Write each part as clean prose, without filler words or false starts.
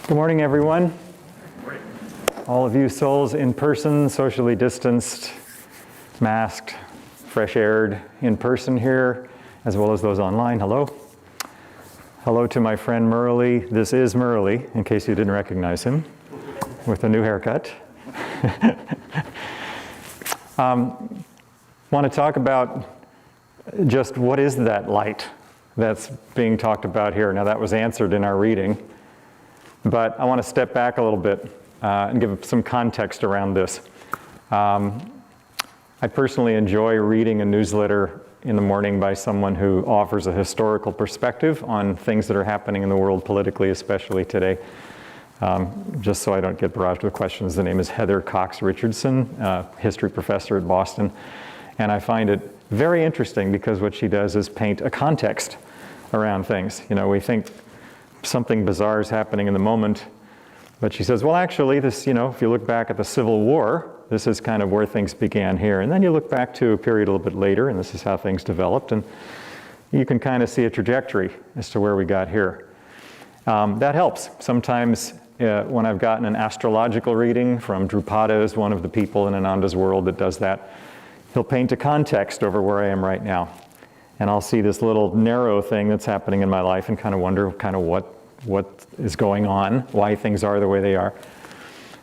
Good morning, everyone. All of you souls in person, socially distanced, masked, fresh-aired in person here, as well as those online. Hello. Hello to my friend Murley. This is Murley, in case you didn't recognize him, with a new haircut. Want to talk about just what is that light that's being talked about here. Now, that was answered in our reading. But I want to step back a little bit and give some context around this. I personally enjoy reading a newsletter in the morning by someone who offers a historical perspective on things that are happening in the world politically, especially today. Just so I don't get barraged with questions, the name is Heather Cox Richardson, history professor at Boston. And I find it very interesting because what she does is paint a context around things. You know, we think something bizarre is happening in the moment, but she says, well, actually, this, if you look back at the Civil War, this is kind of where things began here. And then you look back to a period a little bit later, and this is how things developed, and you can kind of see a trajectory as to where we got here. That helps. Sometimes when I've gotten an astrological reading from Drupada, is one of the people in Ananda's world that does that, he'll paint a context over where I am right now. And I'll see this little narrow thing that's happening in my life and kind of wonder what is going on, why things are the way they are.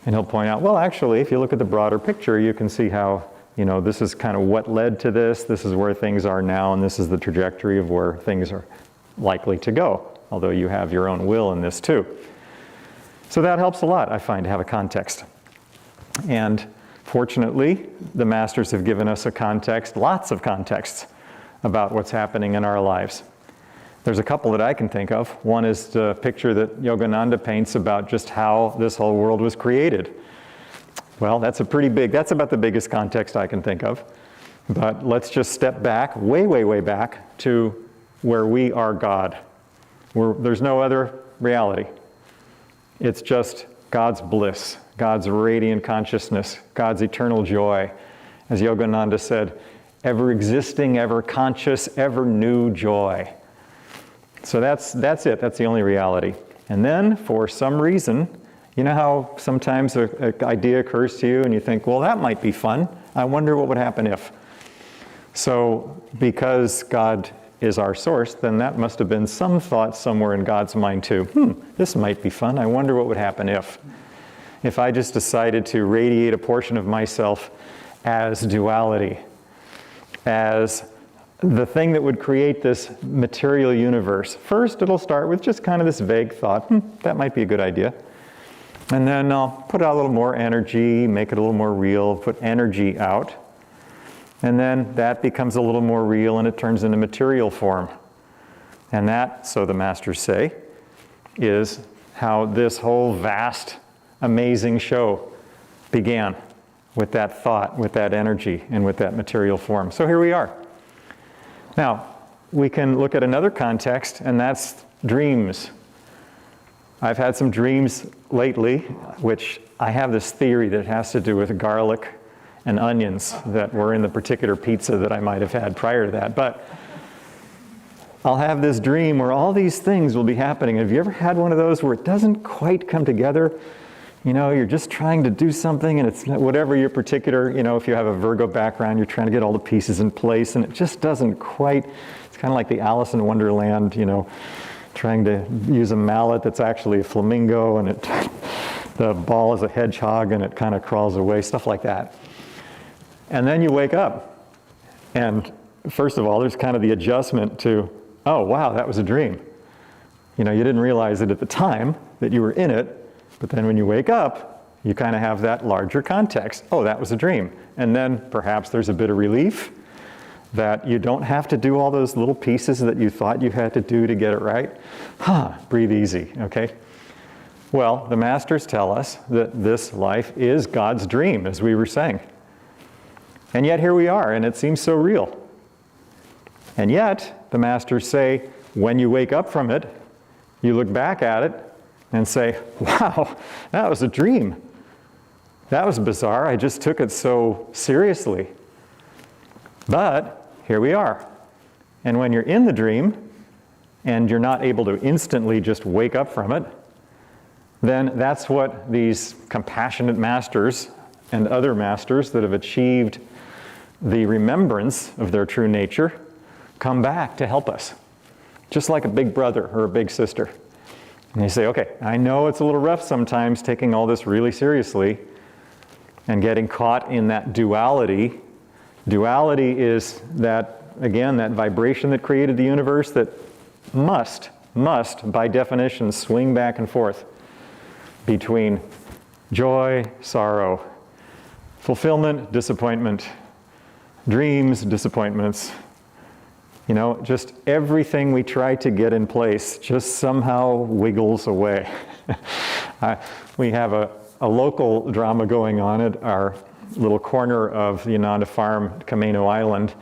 And he'll point out, well, actually, if you look at the broader picture, you can see how, this is kind of what led to this is where things are now, and this is the trajectory of where things are likely to go, although you have your own will in this too. So that helps a lot, I find, to have a context. And fortunately, the masters have given us a context, lots of contexts, about what's happening in our lives. There's a couple that I can think of. One is the picture that Yogananda paints about just how this whole world was created. Well, that's about the biggest context I can think of. But let's just step back, way, way, way back to where we are God. There's no other reality. It's just God's bliss, God's radiant consciousness, God's eternal joy. As Yogananda said, ever existing, ever conscious, ever new joy. So that's it. That's the only reality. And then, for some reason, you know how sometimes an idea occurs to you and you think, well, that might be fun. I wonder what would happen if. So because God is our source, then that must have been some thought somewhere in God's mind too. This might be fun. I wonder what would happen if I just decided to radiate a portion of myself as duality, as the thing that would create this material universe. First, it'll start with just kind of this vague thought, that might be a good idea. And then I'll put out a little more energy, make it a little more real, put energy out. And then that becomes a little more real and it turns into material form. And that, so the masters say, is how this whole vast, amazing show began, with that thought, with that energy, and with that material form. So here we are. Now, we can look at another context, and that's dreams. I've had some dreams lately, which I have this theory that has to do with garlic and onions that were in the particular pizza that I might have had prior to that. But I'll have this dream where all these things will be happening. Have you ever had one of those where it doesn't quite come together? You're just trying to do something and it's whatever your particular, if you have a Virgo background, you're trying to get all the pieces in place and it just doesn't quite, it's kind of like the Alice in Wonderland, trying to use a mallet that's actually a flamingo and the ball is a hedgehog and it kind of crawls away, stuff like that. And then you wake up and first of all, there's kind of the adjustment to, oh, wow, that was a dream. You didn't realize it at the time that you were in it. But then when you wake up, you kind of have that larger context. Oh, that was a dream. And then perhaps there's a bit of relief that you don't have to do all those little pieces that you thought you had to do to get it right. Breathe easy, okay? Well, the masters tell us that this life is God's dream, as we were saying. And yet here we are, and it seems so real. And yet, the masters say, when you wake up from it, you look back at it, and say, wow, that was a dream. That was bizarre. I just took it so seriously. But here we are. And when you're in the dream, and you're not able to instantly just wake up from it, then that's what these compassionate masters and other masters that have achieved the remembrance of their true nature come back to help us. Just like a big brother or a big sister. And they say, okay, I know it's a little rough sometimes taking all this really seriously and getting caught in that duality. Duality is that, again, that vibration that created the universe that must, by definition, swing back and forth between joy, sorrow, fulfillment, disappointment, dreams, disappointments. You know, just everything we try to get in place just somehow wiggles away. We have a local drama going on at our little corner of the Ananda Farm, Camino Island.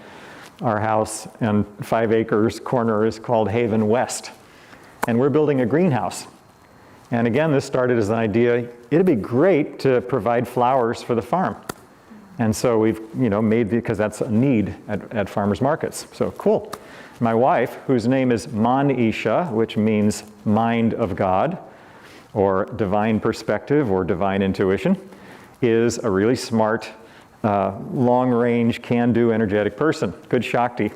Our house and 5 acres corner is called Haven West. And we're building a greenhouse. And again, this started as an idea, it'd be great to provide flowers for the farm. And so we've, made, because that's a need at farmers markets. So cool. My wife, whose name is Man-Isha, which means mind of God, or divine perspective, or divine intuition, is a really smart, long-range, can-do, energetic person. Good Shakti.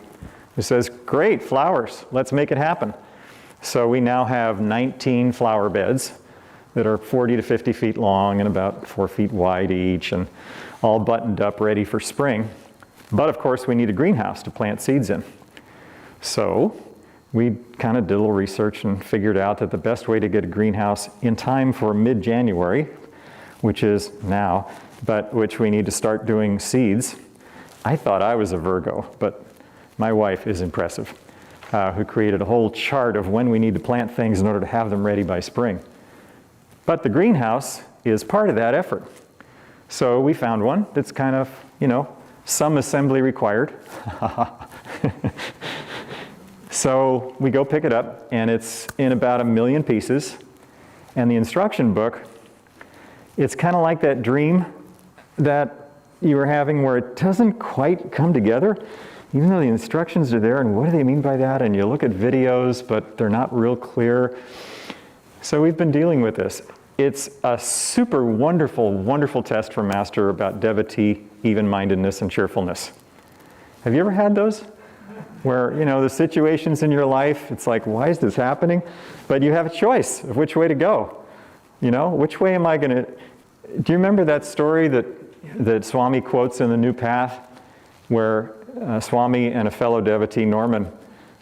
Who says, great, flowers, let's make it happen. So we now have 19 flower beds that are 40 to 50 feet long and about 4 feet wide each, and all buttoned up, ready for spring. But of course, we need a greenhouse to plant seeds in. So we kind of did a little research and figured out that the best way to get a greenhouse in time for mid-January, which is now, but which we need to start doing seeds. I thought I was a Virgo, but my wife is impressive, who created a whole chart of when we need to plant things in order to have them ready by spring. But the greenhouse is part of that effort. So we found one that's kind of, some assembly required. So we go pick it up, and it's in about 1 million pieces. And the instruction book, it's kind of like that dream that you were having where it doesn't quite come together, even though the instructions are there, and what do they mean by that? And you look at videos, but they're not real clear. So we've been dealing with this. It's a super wonderful, wonderful test for Master about devotee, even-mindedness, and cheerfulness. Have you ever had those? Where, the situations in your life, it's like, why is this happening? But you have a choice of which way to go. Which way am I going to... Do you remember that story that Swami quotes in The New Path, where Swami and a fellow devotee, Norman,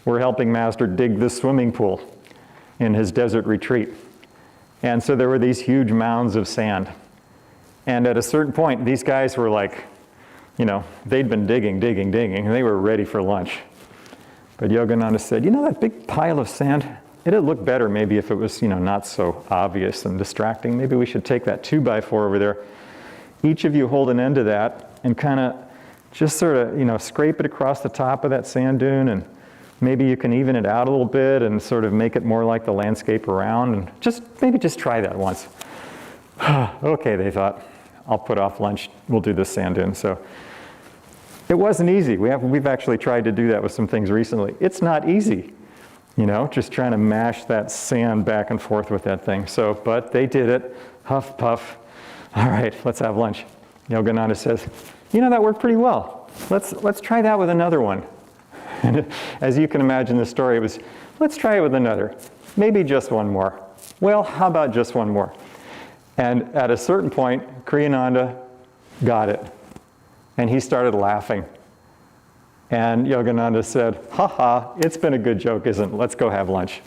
were helping Master dig this swimming pool in his desert retreat? And so there were these huge mounds of sand. And at a certain point, these guys were like, they'd been digging, and they were ready for lunch. But Yogananda said, that big pile of sand, it'd look better maybe if it was, not so obvious and distracting. Maybe we should take that 2x4 over there. Each of you hold an end of that and kind of just sort of, scrape it across the top of that sand dune, and maybe you can even it out a little bit and sort of make it more like the landscape around, and maybe just try that once. Okay, they thought, I'll put off lunch, we'll do this sand dune. So it wasn't easy. We've actually tried to do that with some things recently. It's not easy, just trying to mash that sand back and forth with that thing. So, but they did it, huff, puff. All right, let's have lunch. Yogananda says, that worked pretty well. Let's try that with another one. And as you can imagine the story, it was, let's try it with another. Maybe just one more. Well, how about just one more? And at a certain point, Kriyananda got it. And he started laughing. And Yogananda said, ha ha, it's been a good joke, isn't it? Let's go have lunch.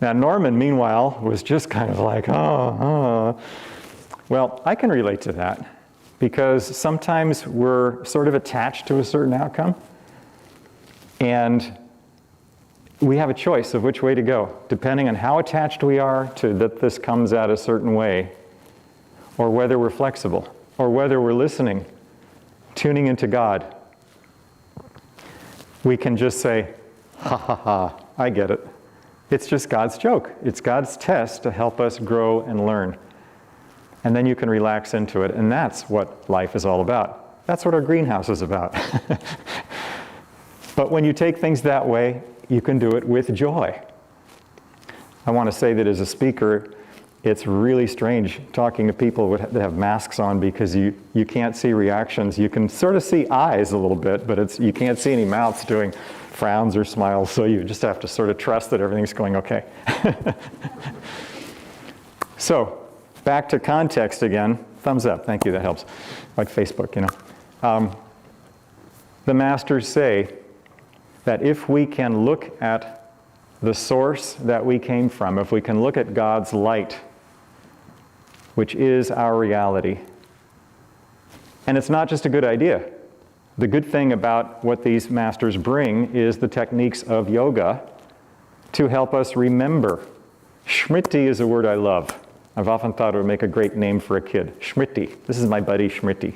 Now Norman, meanwhile, was just kind of like, oh. Well, I can relate to that, because sometimes we're sort of attached to a certain outcome. And we have a choice of which way to go, depending on how attached we are to that this comes out a certain way, or whether we're flexible, or whether we're listening, tuning into God. We can just say, ha ha ha, I get it. It's just God's joke. It's God's test to help us grow and learn. And then you can relax into it, and that's what life is all about. That's what our greenhouse is about. But when you take things that way, you can do it with joy. I want to say that as a speaker, it's really strange talking to people that have masks on, because you can't see reactions. You can sort of see eyes a little bit, but you can't see any mouths doing frowns or smiles, so you just have to sort of trust that everything's going okay. So, back to context again. Thumbs up, thank you, that helps. Like Facebook, you know. The masters say that if we can look at the source that we came from, if we can look at God's light, which is our reality, and it's not just a good idea. The good thing about what these masters bring is the techniques of yoga to help us remember. Smriti is a word I love. I've often thought it would make a great name for a kid. Smriti. This is my buddy Smriti.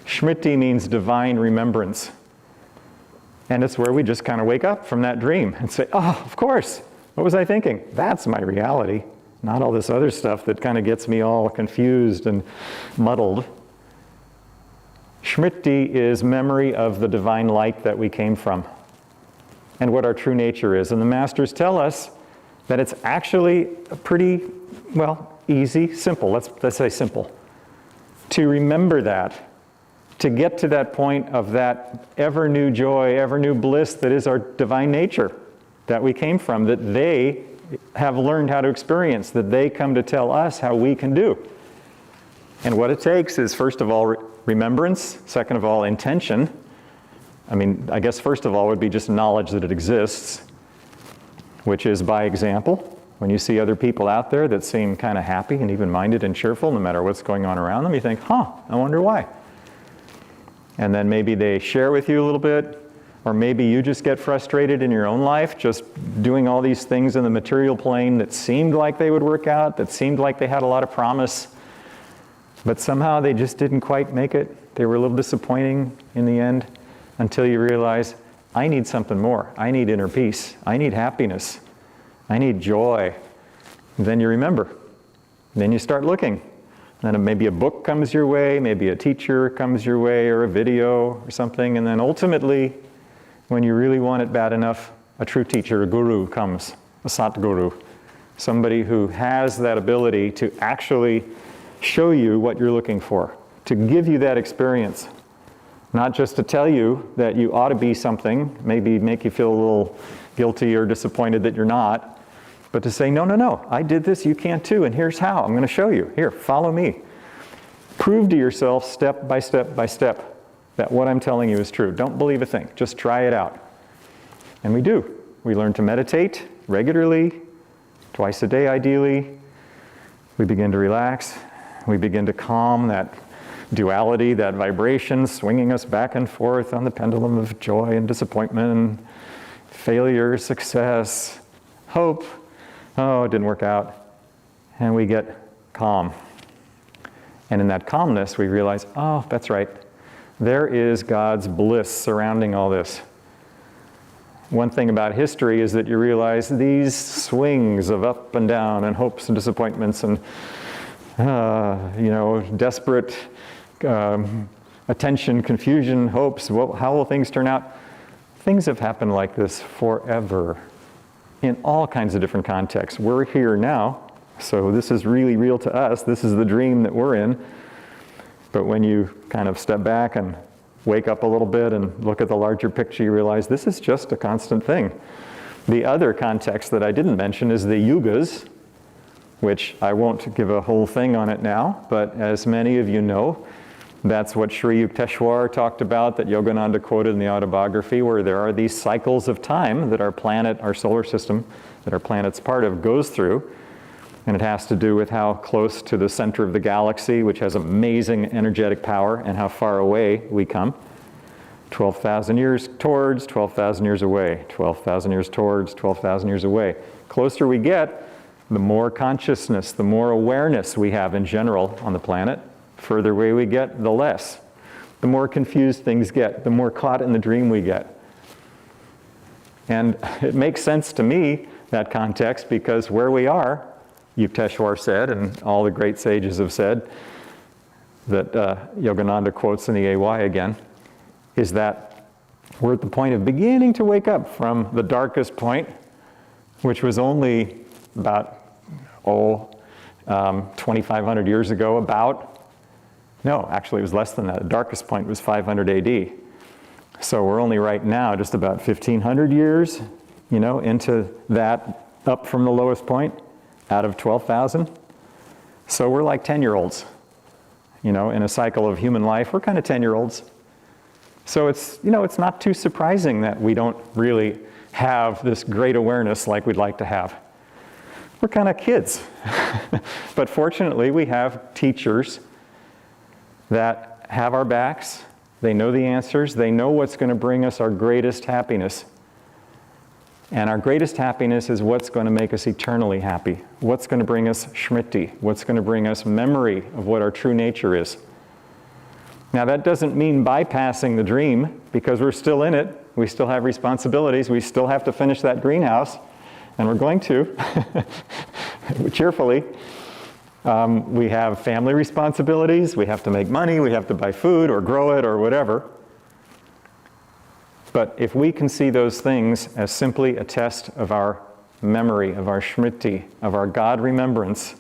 Smriti means divine remembrance. And it's where we just kind of wake up from that dream and say, oh, of course, what was I thinking? That's my reality, not all this other stuff that kind of gets me all confused and muddled. Smriti is memory of the divine light that we came from and what our true nature is. And the masters tell us that it's actually pretty, well, easy, simple. Let's say simple. To remember that, to get to that point of that ever new joy, ever new bliss that is our divine nature that we came from, that they have learned how to experience, that they come to tell us how we can do. And what it takes is, first of all, remembrance, second of all, intention. I mean, I guess first of all would be just knowledge that it exists, which is by example. When you see other people out there that seem kind of happy and even-minded and cheerful, no matter what's going on around them, you think, I wonder why. And then maybe they share with you a little bit, or maybe you just get frustrated in your own life, just doing all these things in the material plane that seemed like they would work out, that seemed like they had a lot of promise, but somehow they just didn't quite make it. They were a little disappointing in the end, until you realize, I need something more. I need inner peace. I need happiness. I need joy. And then you remember. Then you start looking. Then maybe a book comes your way, maybe a teacher comes your way, or a video or something. And then ultimately, when you really want it bad enough, a true teacher, a guru comes, a Satguru. Somebody who has that ability to actually show you what you're looking for, to give you that experience. Not just to tell you that you ought to be something, maybe make you feel a little guilty or disappointed that you're not, but to say, no, I did this, you can too, and here's how. I'm going to show you. Here, follow me. Prove to yourself step by step by step that what I'm telling you is true. Don't believe a thing. Just try it out. And we do. We learn to meditate regularly, twice a day ideally. We begin to relax. We begin to calm that duality, that vibration, swinging us back and forth on the pendulum of joy and disappointment, and failure, success, hope. Oh, it didn't work out. And we get calm. And in that calmness, we realize, oh, that's right. There is God's bliss surrounding all this. One thing about history is that you realize these swings of up and down and hopes and disappointments and desperate attention, confusion, hopes. Well, how will things turn out? Things have happened like this forever in all kinds of different contexts. We're here now, so this is really real to us. This is the dream that we're in. But when you kind of step back and wake up a little bit and look at the larger picture, you realize this is just a constant thing. The other context that I didn't mention is the yugas, which I won't give a whole thing on it now, but as many of you know, that's what Sri Yukteswar talked about, that Yogananda quoted in the autobiography, where there are these cycles of time that our planet, our solar system, that our planet's part of, goes through. And it has to do with how close to the center of the galaxy, which has amazing energetic power, and how far away we come. 12,000 years towards, 12,000 years away. 12,000 years towards, 12,000 years away. Closer we get, the more consciousness, the more awareness we have in general on the planet. Further away we get, the less. The more confused things get, the more caught in the dream we get. And it makes sense to me, that context, because where we are, Yukteswar said, and all the great sages have said, that Yogananda quotes in the AY again, is that we're at the point of beginning to wake up from the darkest point, which was only about, 2,500 years ago no, actually it was less than that. The darkest point was 500 AD. So we're only right now just about 1,500 years, into that, up from the lowest point, out of 12,000. So we're like 10-year-olds, in a cycle of human life. We're kind of 10-year-olds. So it's not too surprising that we don't really have this great awareness like we'd like to have. We're kind of kids. But fortunately, we have teachers that have our backs. They know the answers. They know what's going to bring us our greatest happiness. And our greatest happiness is what's going to make us eternally happy. What's going to bring us smriti. What's going to bring us memory of what our true nature is. Now that doesn't mean bypassing the dream, because we're still in it. We still have responsibilities. We still have to finish that greenhouse. And we're going to, cheerfully. We have family responsibilities. We have to make money. We have to buy food or grow it or whatever. But if we can see those things as simply a test of our memory, of our smriti, of our God remembrance,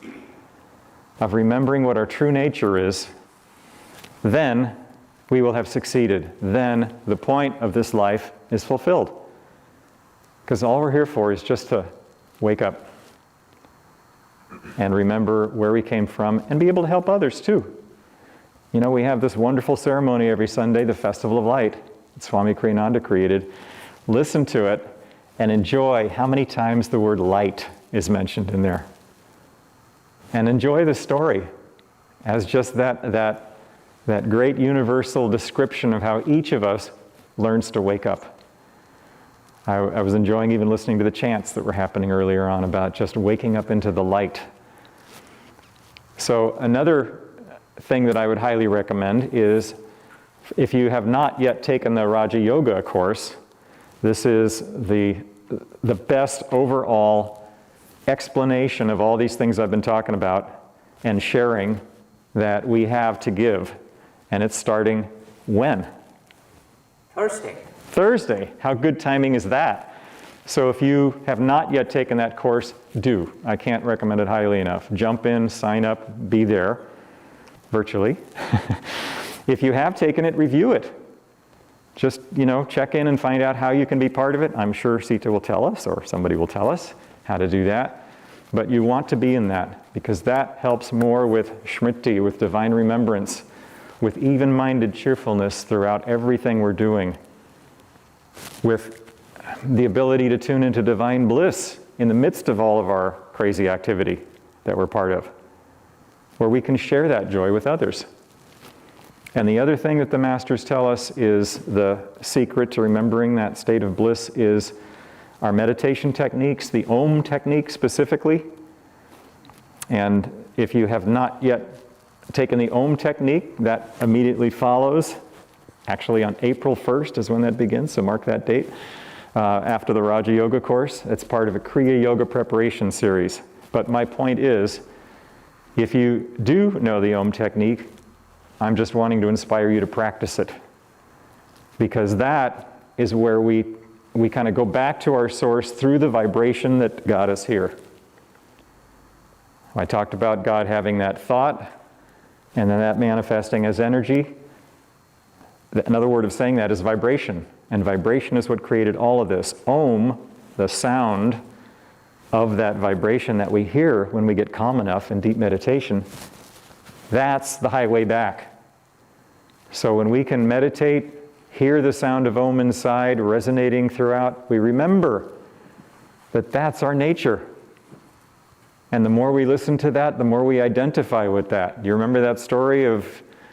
of remembering what our true nature is, then we will have succeeded. Then the point of this life is fulfilled. Because all we're here for is just to wake up and remember where we came from and be able to help others too. We have this wonderful ceremony every Sunday, the Festival of Light, that Swami Kriyananda created. Listen to it and enjoy how many times the word light is mentioned in there. And enjoy the story as just that great universal description of how each of us learns to wake up. I was enjoying even listening to the chants that were happening earlier on about just waking up into the light. So another thing that I would highly recommend is, if you have not yet taken the Raja Yoga course, this is the best overall explanation of all these things I've been talking about and sharing that we have to give. And it's starting when? Thursday. How good timing is that? So if you have not yet taken that course, do. I can't recommend it highly enough. Jump in, sign up, be there, virtually. If you have taken it, review it. Just, check in and find out how you can be part of it. I'm sure Sita will tell us, or somebody will tell us how to do that. But you want to be in that, because that helps more with smriti, with divine remembrance, with even-minded cheerfulness throughout everything we're doing, with the ability to tune into divine bliss in the midst of all of our crazy activity that we're part of, where we can share that joy with others. And the other thing that the masters tell us is the secret to remembering that state of bliss is our meditation techniques, the Om technique specifically. And if you have not yet taken the Om technique, that immediately follows. Actually on April 1st is when that begins, so mark that date. After the Raja Yoga course, it's part of a Kriya Yoga preparation series. But my point is, if you do know the Om technique, I'm just wanting to inspire you to practice it. Because that is where we kind of go back to our source through the vibration that got us here. I talked about God having that thought, and then that manifesting as energy. Another word of saying that is vibration. And vibration is what created all of this. Om, the sound of that vibration that we hear when we get calm enough in deep meditation, that's the highway back. So when we can meditate, hear the sound of Om inside resonating throughout, we remember that that's our nature. And the more we listen to that, the more we identify with that. Do you remember that story of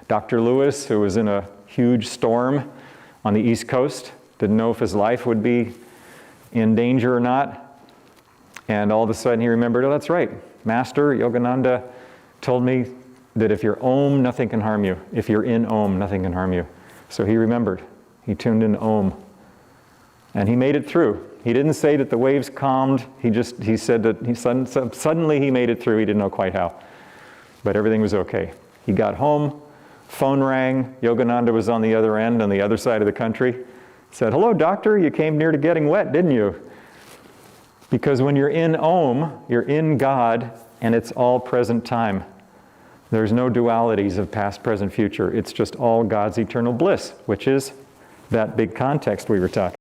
Dr. Lewis, who was in a huge storm on the East Coast, didn't know if his life would be in danger or not, and all of a sudden he remembered, oh, that's right, Master Yogananda told me that if you're Om, nothing can harm you. If you're in Om, nothing can harm you. So he remembered. He tuned in Om. And he made it through. He didn't say that the waves calmed. He said that suddenly he made it through. He didn't know quite how. But everything was okay. He got home. Phone rang. Yogananda was on the other end, on the other side of the country. Said, hello, doctor. You came near to getting wet, didn't you? Because when you're in Om, you're in God, and it's all present time. There's no dualities of past, present, future. It's just all God's eternal bliss, which is that big context we were talking about.